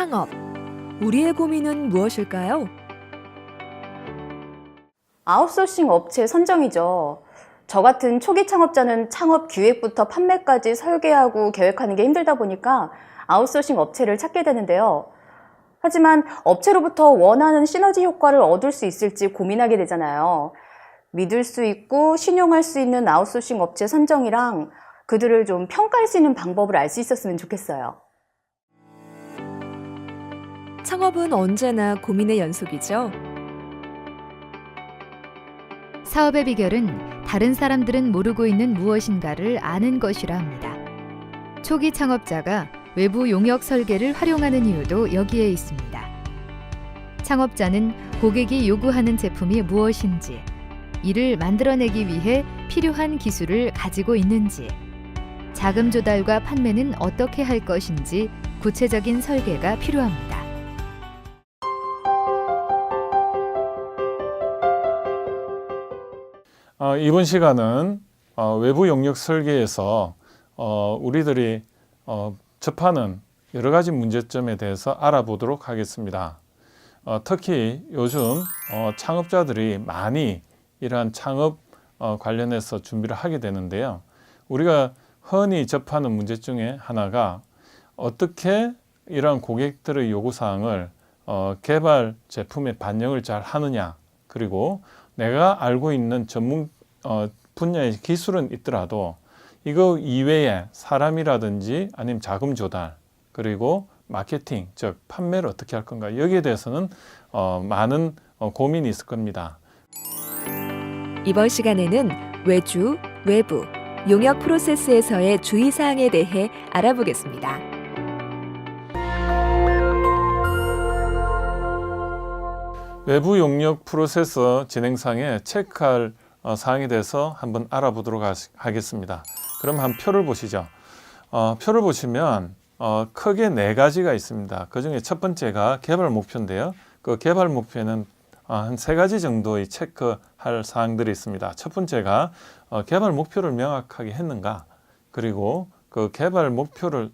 창업. 우리의 고민은 무엇일까요? 아웃소싱 업체 선정이죠. 저 같은 초기 창업자는 창업 기획부터 판매까지 설계하고 계획하는 게 힘들다 보니까 아웃소싱 업체를 찾게 되는데요. 하지만 업체로부터 원하는 시너지 효과를 얻을 수 있을지 고민하게 되잖아요. 믿을 수 있고 신용할 수 있는 아웃소싱 업체 선정이랑 그들을 좀 평가할 수 있는 방법을 알 수 있었으면 좋겠어요. 창업은 언제나 고민의 연속이죠. 사업의 비결은 다른 사람들은 모르고 있는 무엇인가를 아는 것이라 합니다. 초기 창업자가 외부 용역 설계를 활용하는 이유도 여기에 있습니다. 창업자는 고객이 요구하는 제품이 무엇인지, 이를 만들어내기 위해 필요한 기술을 가지고 있는지, 자금 조달과 판매는 어떻게 할 것인지 구체적인 설계가 필요합니다. 이번 시간은 외부 용역 설계에서 우리들이 접하는 여러 가지 문제점에 대해서 알아보도록 하겠습니다. 특히 요즘 창업자들이 많이 이러한 창업 관련해서 준비를 하게 되는데요. 우리가 흔히 접하는 문제 중에 하나가 어떻게 이러한 고객들의 요구사항을 개발 제품에 반영을 잘 하느냐, 그리고 내가 알고 있는 전문 분야의 기술은 있더라도 이거 이외에 사람이라든지 아니면 자금 조달, 그리고 마케팅, 즉 판매를 어떻게 할 건가, 여기에 대해서는 많은 고민이 있을 겁니다. 이번 시간에는 외주, 외부, 용역 프로세스에서의 주의사항에 대해 알아보겠습니다. 외부 용역 프로세스 진행상에 체크할 사항에 대해서 한번 알아보도록 하겠습니다. 그럼 한 표를 보시죠. 표를 보시면 크게 네 가지가 있습니다. 그 중에 첫 번째가 개발 목표인데요. 그 개발 목표에는 한 세 가지 정도의 체크할 사항들이 있습니다. 첫 번째가 개발 목표를 명확하게 했는가, 그리고 그 개발 목표를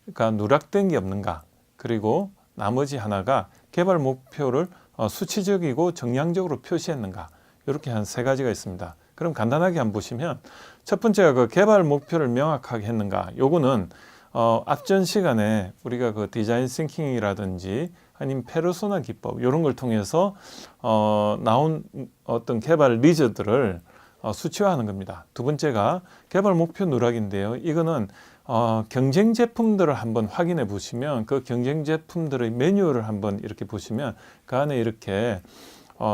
누락된 게 없는가, 그리고 나머지 하나가 개발 목표를 수치적이고 정량적으로 표시했는가, 이렇게 한 세 가지가 있습니다. 그럼 간단하게 한번 보시면 첫 번째가 그 개발 목표를 명확하게 했는가. 요거는 앞전 시간에 우리가 그 디자인 싱킹이라든지 아니면 페르소나 기법 이런 걸 통해서 나온 어떤 개발 니즈들을 수치화하는 겁니다. 두 번째가 개발 목표 누락인데요. 이거는 경쟁 제품들을 한번 확인해 보시면 그 경쟁 제품들의 매뉴얼을 한번 이렇게 보시면 그 안에 이렇게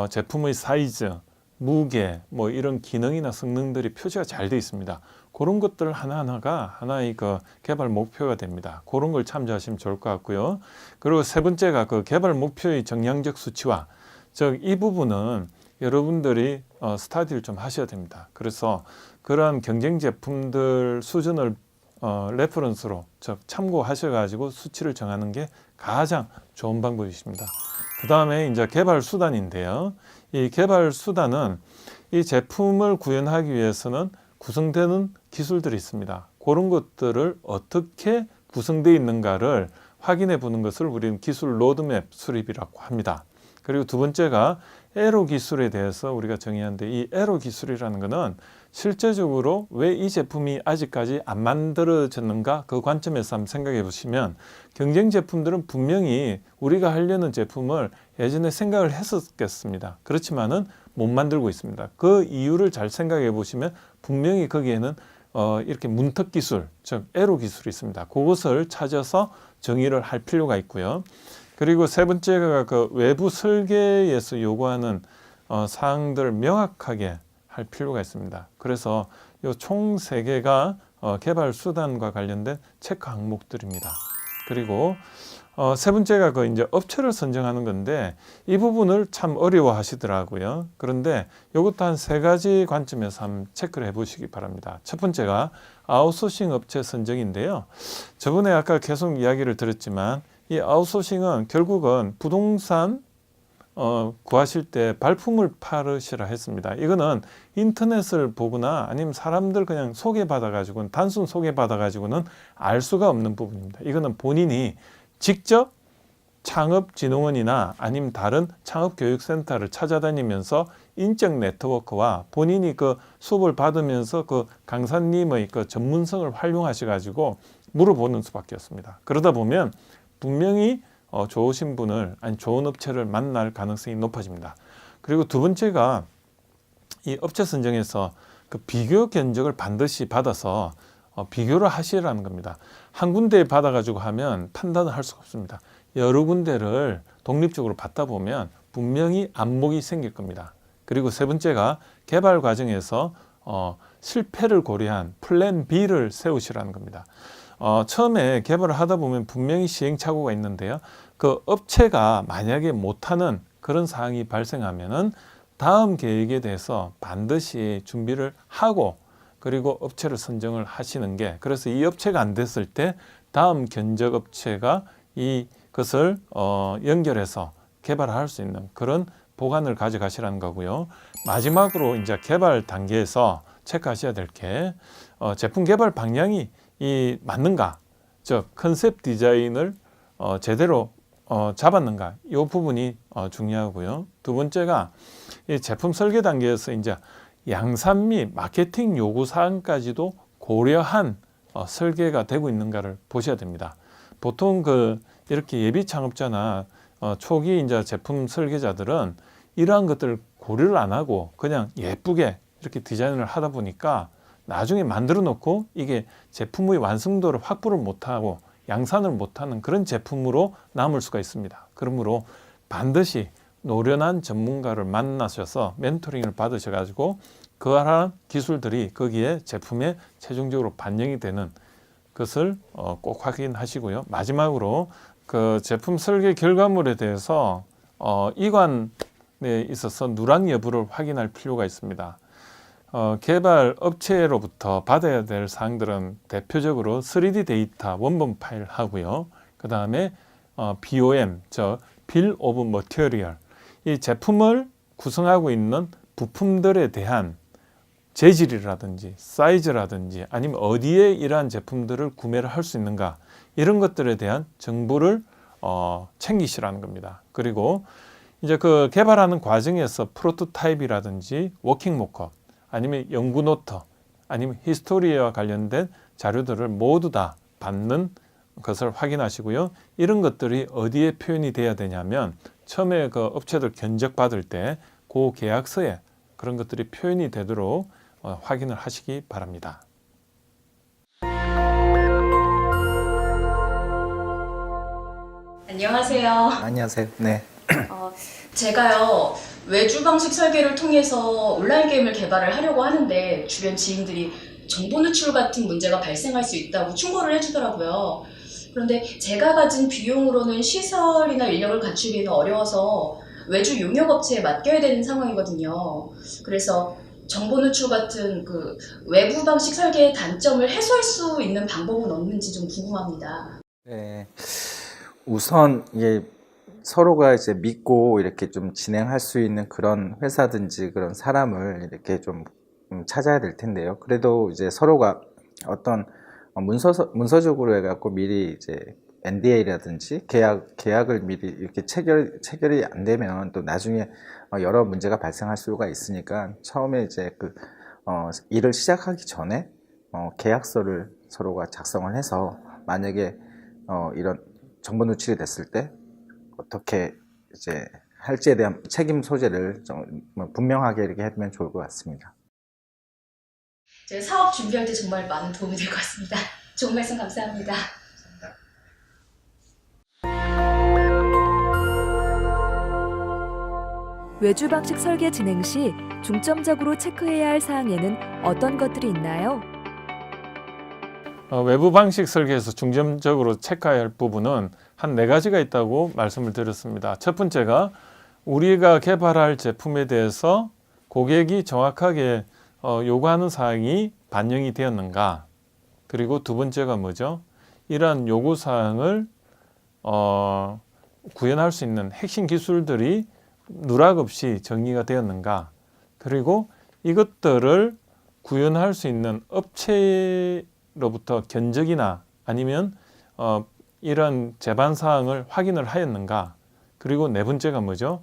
제품의 사이즈, 무게, 뭐 이런 기능이나 성능들이 표시가 잘 되어 있습니다. 그런 것들 하나하나가 하나의 그 개발 목표가 됩니다. 그런 걸 참조하시면 좋을 것 같고요. 그리고 세 번째가 그 개발 목표의 정량적 수치화. 즉, 이 부분은 여러분들이 스터디를 좀 하셔야 됩니다. 그래서 그러한 경쟁 제품들 수준을 레퍼런스로, 즉 참고하셔가지고 수치를 정하는 게 가장 좋은 방법이십니다. 그 다음에 이제 개발 수단인데요. 이 개발 수단은 이 제품을 구현하기 위해서는 구성되는 기술들이 있습니다. 그런 것들을 어떻게 구성되어 있는가를 확인해 보는 것을 우리는 기술 로드맵 수립이라고 합니다. 그리고 두 번째가 에로 기술에 대해서 우리가 정의하는데, 이 에로 기술이라는 것은 실제적으로 왜 이 제품이 아직까지 안 만들어졌는가, 그 관점에서 한번 생각해 보시면 경쟁 제품들은 분명히 우리가 하려는 제품을 예전에 생각을 했었겠습니다. 그렇지만은 못 만들고 있습니다. 그 이유를 잘 생각해 보시면 분명히 거기에는 이렇게 문턱 기술, 즉 에로 기술이 있습니다. 그것을 찾아서 정의를 할 필요가 있고요. 그리고 세 번째가 그 외부 설계에서 요구하는 사항들을 명확하게 할 필요가 있습니다. 그래서 이 총 세 개가 개발 수단과 관련된 체크 항목들입니다. 그리고 세 번째가 그 이제 업체를 선정하는 건데, 이 부분을 참 어려워하시더라고요. 그런데 이것도 한 세 가지 관점에서 한번 체크를 해보시기 바랍니다. 첫 번째가 아웃소싱 업체 선정인데요. 저번에 아까 계속 이야기를 드렸지만 이 아웃소싱은 결국은 부동산 구하실 때 발품을 팔으시라 했습니다. 이거는 인터넷을 보거나 아니면 사람들 그냥 소개받아 가지고는, 단순 소개받아 가지고는 알 수가 없는 부분입니다. 이거는 본인이 직접 창업진흥원이나 아니면 다른 창업교육센터를 찾아다니면서 인적 네트워크와 본인이 그 수업을 받으면서 그 강사님의 그 전문성을 활용하셔가지고 물어보는 수밖에 없습니다. 그러다 보면 분명히 좋으신 분을 아니 좋은 업체를 만날 가능성이 높아집니다. 그리고 두 번째가 이 업체 선정에서 그 비교 견적을 반드시 받아서 비교를 하시라는 겁니다. 한 군데 받아가지고 하면 판단을 할 수가 없습니다. 여러 군데를 독립적으로 받다 보면 분명히 안목이 생길 겁니다. 그리고 세 번째가 개발 과정에서 실패를 고려한 플랜 B를 세우시라는 겁니다. 처음에 개발을 하다 보면 분명히 시행착오가 있는데요. 그 업체가 만약에 못하는 그런 사항이 발생하면은 다음 계획에 대해서 반드시 준비를 하고 그리고 업체를 선정을 하시는 게, 그래서 이 업체가 안 됐을 때 다음 견적 업체가 이것을 연결해서 개발할 수 있는 그런 보관을 가져가시라는 거고요. 마지막으로 이제 개발 단계에서 체크하셔야 될 게 제품 개발 방향이 맞는가, 즉 컨셉 디자인을 제대로 잡았는가, 이 부분이 중요하고요. 두 번째가 이 제품 설계 단계에서 이제 양산 및 마케팅 요구 사항까지도 고려한 설계가 되고 있는가를 보셔야 됩니다. 보통 이렇게 예비 창업자나 초기 이제 제품 설계자들은 이러한 것들을 고려를 안 하고 그냥 예쁘게 이렇게 디자인을 하다 보니까 나중에 만들어 놓고 이게 제품의 완성도를 확보를 못하고 양산을 못하는 그런 제품으로 남을 수가 있습니다. 그러므로 반드시 노련한 전문가를 만나셔서 멘토링을 받으셔가지고 그러한 기술들이 거기에 제품에 최종적으로 반영이 되는 것을 꼭 확인하시고요. 마지막으로 그 제품 설계 결과물에 대해서 이관에 있어서 누락 여부를 확인할 필요가 있습니다. 개발 업체로부터 받아야 될 사항들은 대표적으로 3D 데이터 원본 파일 하고요. 그 다음에 BOM, Bill of Material, 이 제품을 구성하고 있는 부품들에 대한 재질이라든지 사이즈라든지 아니면 어디에 이러한 제품들을 구매를 할 수 있는가, 이런 것들에 대한 정보를 챙기시라는 겁니다. 그리고 이제 그 개발하는 과정에서 프로토타입이라든지 워킹 모컵 아니면 연구 노트 아니면 히스토리와 관련된 자료들을 모두 다 받는 것을 확인하시고요. 이런 것들이 어디에 표현이 돼야 되냐면 처음에 그 업체들 견적 받을 때 그 계약서에 그런 것들이 표현이 되도록 확인을 하시기 바랍니다. 안녕하세요. 안녕하세요. 네. 제가요, 외주 방식 설계를 통해서 온라인 게임을 개발을 하려고 하는데 주변 지인들이 정보 누출 같은 문제가 발생할 수 있다고 충고를 해주더라고요. 그런데 제가 가진 비용으로는 시설이나 인력을 갖추기는 어려워서 외주 용역업체에 맡겨야 되는 상황이거든요. 그래서 정보 누출 같은 그 외부 방식 설계의 단점을 해소할 수 있는 방법은 없는지 좀 궁금합니다. 네. 우선 이게 서로가 이제 믿고 이렇게 좀 진행할 수 있는 그런 회사든지 그런 사람을 이렇게 좀 찾아야 될 텐데요. 그래도 이제 서로가 어떤 문서적으로 해갖고 미리 이제 NDA라든지 계약을 미리 이렇게 체결이 안 되면 또 나중에 여러 문제가 발생할 수가 있으니까 처음에 이제 일을 시작하기 전에 계약서를 서로가 작성을 해서 만약에 이런 정보 누출이 됐을 때 어떻게 이제 할지에 대한 책임 소재를 좀 분명하게 이렇게 해두면 좋을 것 같습니다. 제가 사업 준비할 때 정말 많은 도움이 될 것 같습니다. 좋은 말씀 감사합니다. 외주 방식 설계 진행 시 중점적으로 체크해야 할 사항에는 어떤 것들이 있나요? 외부 방식 설계에서 중점적으로 체크해야 할 부분은 한 4가지가 있다고 말씀을 드렸습니다. 첫 번째가 우리가 개발할 제품에 대해서 고객이 정확하게 요구하는 사항이 반영이 되었는가. 그리고 두 번째가 뭐죠? 이러한 요구사항을 구현할 수 있는 핵심 기술들이 누락 없이 정리가 되었는가. 그리고 이것들을 구현할 수 있는 업체로부터 견적이나 아니면 이런 제반 사항을 확인을 하였는가? 그리고 네 번째가 뭐죠?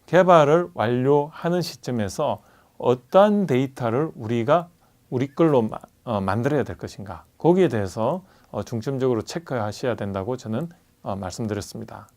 개발을 완료하는 시점에서 어떠한 데이터를 우리가 우리 걸로 만들어야 될 것인가? 거기에 대해서 중점적으로 체크하셔야 된다고 저는 말씀드렸습니다.